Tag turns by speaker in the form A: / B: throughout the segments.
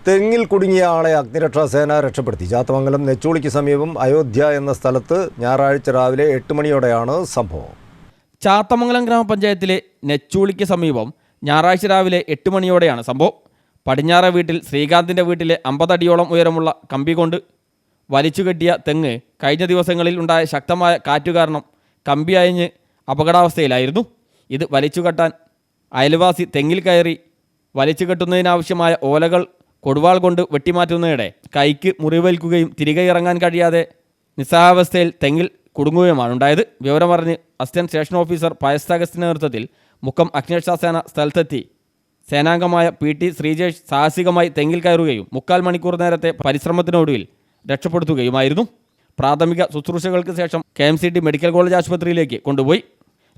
A: തെങ്ങിൽ കുടുങ്ങിയ ആളെ അഗ്നിരക്ഷാസേന രക്ഷപ്പെടുത്തി. ചാത്തമംഗലം നെച്ചൂളിക്ക് സമീപം അയോധ്യ എന്ന സ്ഥലത്ത് ഞായറാഴ്ച രാവിലെ 8 മണിയോടെയാണ് സംഭവം.
B: ചാത്തമംഗലം ഗ്രാമപഞ്ചായത്തിലെ നെച്ചൂളിക്ക് സമീപം ഞായറാഴ്ച രാവിലെ 8 മണിയോടെയാണ് സംഭവം. പടിഞ്ഞാറെ വീട്ടിൽ ശ്രീകാന്തിൻ്റെ വീട്ടിലെ 50 അടിയോളം ഉയരമുള്ള കമ്പി കൊണ്ട് വലിച്ചുകെട്ടിയ തെങ്ങ് കഴിഞ്ഞ ദിവസങ്ങളിൽ ഉണ്ടായ ശക്തമായ കാറ്റു കാരണം കമ്പി അയഞ്ഞ് അപകടാവസ്ഥയിലായിരുന്നു. ഇത് വലിച്ചുകെട്ടാൻ അയൽവാസി തെങ്ങിൽ കയറി വലിച്ചുകെട്ടുന്നതിനാവശ്യമായ ഓലകൾ കൊടുവാൾ കൊണ്ട് വെട്ടിമാറ്റുന്നതിടെ കൈക്ക് മുറിവേൽക്കുകയും തിരികെ ഇറങ്ങാൻ കഴിയാതെ നിസ്സഹാവസ്ഥയിൽ തെങ്ങിൽ കുടുങ്ങുകയുമാണ് ഉണ്ടായത്. വിവരമറിഞ്ഞ് അസിസ്റ്റന്റ് സ്റ്റേഷൻ ഓഫീസർ പയസ്തഗസ്റ്റിൻ്റെ നേതൃത്വത്തിൽ മുക്കം അഗ്നിരക്ഷാസേന സ്ഥലത്തെത്തി സേനാംഗമായ PT ശ്രീജേഷ് സാഹസികമായി തെങ്ങിൽ കയറുകയും 3/4 മണിക്കൂർ നേരത്തെ പരിശ്രമത്തിനൊടുവിൽ രക്ഷപ്പെടുത്തുകയുമായിരുന്നു. പ്രാഥമിക ശുശ്രൂഷകൾക്ക് ശേഷം KMCT മെഡിക്കൽ കോളേജ് ആശുപത്രിയിലേക്ക് കൊണ്ടുപോയി.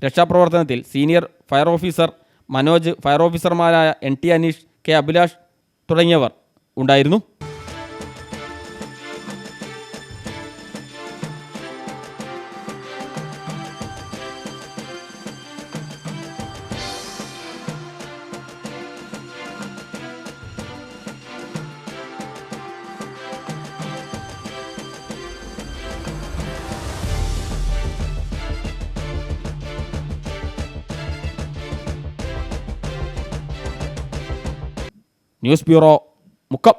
B: രക്ഷാപ്രവർത്തനത്തിൽ senior fire officer Manoj, fire ഓഫീസർമാരായ NT അനീഷ്, K അഭിലാഷ് തുടങ്ങിയവർ ഉണ്ടായിരുന്നു. News bureau, Mukkam.